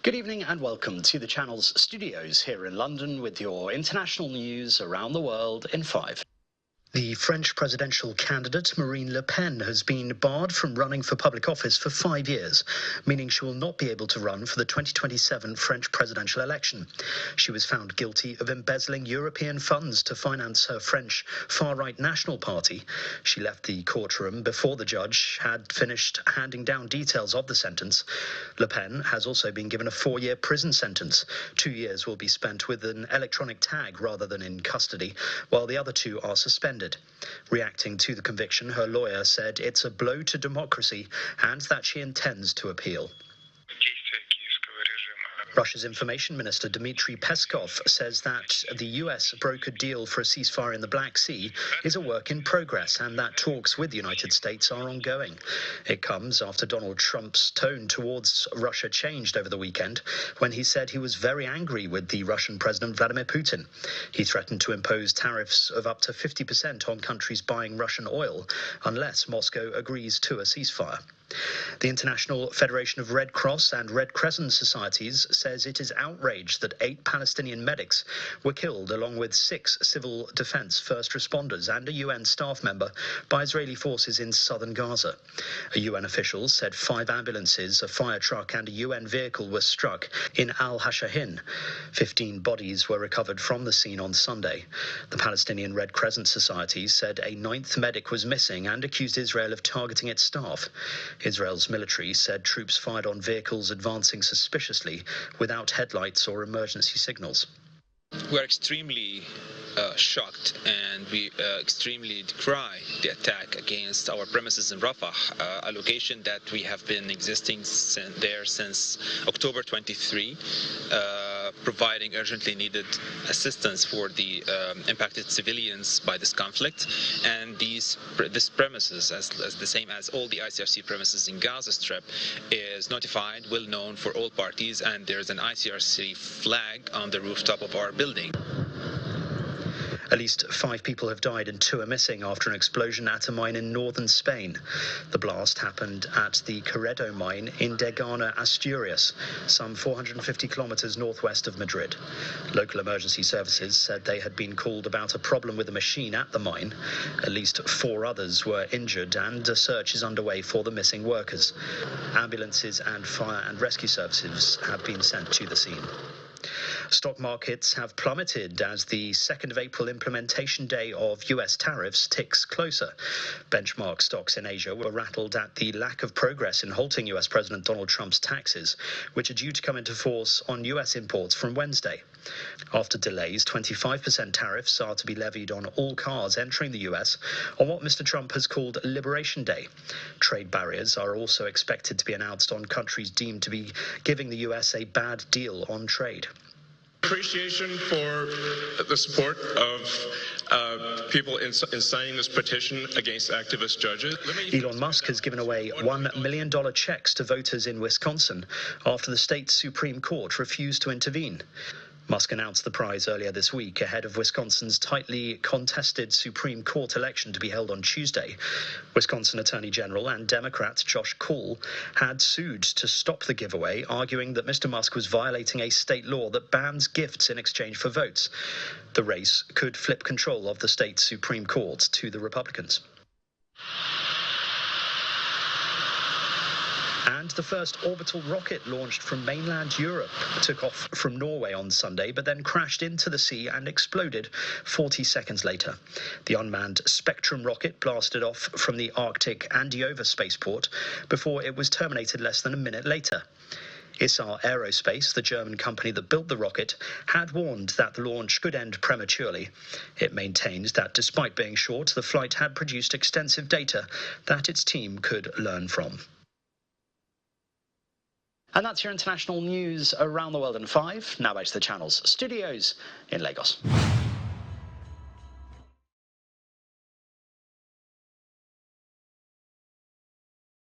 Good evening and welcome to the channel's studios here in London with your international news around the world in 5. The French presidential candidate Marine Le Pen has been barred from running for public office for 5 years, meaning she will not be able to run for the 2027 French presidential election. She was found guilty of embezzling European funds to finance her French far-right National Party. She left the courtroom before the judge had finished handing down details of the sentence. Le Pen has also been given a 4-year prison sentence. 2 years will be spent with an electronic tag rather than in custody, while the other 2 are suspended. Reacting to the conviction, her lawyer said it's a blow to democracy and that she intends to appeal. Russia's information minister Dmitry Peskov says that the US brokered deal for a ceasefire in the Black Sea is a work in progress and that talks with the United States are ongoing. It comes after Donald Trump's tone towards Russia changed over the weekend when he said he was very angry with the Russian President Vladimir Putin. He threatened to impose tariffs of up to 50% on countries buying Russian oil unless Moscow agrees to a ceasefire. The International Federation of Red Cross and Red Crescent Societies says it is outraged that 8 Palestinian medics were killed along with 6 civil defense first responders and a UN staff member by Israeli forces in southern Gaza. A UN official said 5 ambulances, a fire truck and a UN vehicle were struck in Al-Hashahin. 15 bodies were recovered from the scene on Sunday. The Palestinian Red Crescent Society said a 9th medic was missing and accused Israel of targeting its staff. Israel's military said troops fired on vehicles advancing suspiciously without headlights or emergency signals. We are extremely shocked and we extremely decry the attack against our premises in Rafah, a location that we have been existing there since October 23, providing urgently needed assistance for the impacted civilians by this conflict. And this premises, as the same as all the ICRC premises in Gaza Strip, is notified, well known for all parties, and there's an ICRC flag on the rooftop of our building. At least 5 people have died and 2 are missing after an explosion at a mine in northern Spain. The blast happened at the Corredo mine in Degana, Asturias, some 450 kilometers northwest of Madrid. Local emergency services said they had been called about a problem with a machine at the mine. At least 4 others were injured and a search is underway for the missing workers. Ambulances and fire and rescue services have been sent to the scene. Stock markets have plummeted as the 2nd of April implementation day of US tariffs ticks closer. Benchmark stocks in Asia were rattled at the lack of progress in halting US President Donald Trump's taxes, which are due to come into force on US imports from Wednesday. After delays, 25% tariffs are to be levied on all cars entering the US on what Mr. Trump has called Liberation Day. Trade barriers are also expected to be announced on countries deemed to be giving the US a bad deal on trade. Appreciation for the support of people in signing this petition against activist judges. Elon Musk has given away $1 million checks to voters in Wisconsin after the state's Supreme Court refused to intervene. Musk announced the prize earlier this week ahead of Wisconsin's tightly contested Supreme Court election to be held on Tuesday. Wisconsin Attorney General and Democrat Josh Kaul had sued to stop the giveaway, arguing that Mr. Musk was violating a state law that bans gifts in exchange for votes. The race could flip control of the state's Supreme Court to the Republicans. And the first orbital rocket launched from mainland Europe took off from Norway on Sunday, but then crashed into the sea and exploded 40 seconds later. The unmanned Spectrum rocket blasted off from the Arctic Andyova spaceport before it was terminated less than a minute later. Isar Aerospace, the German company that built the rocket, had warned that the launch could end prematurely. It maintains that despite being short, the flight had produced extensive data that its team could learn from. And that's your international news around the world in 5. Now back to the channel's studios in Lagos.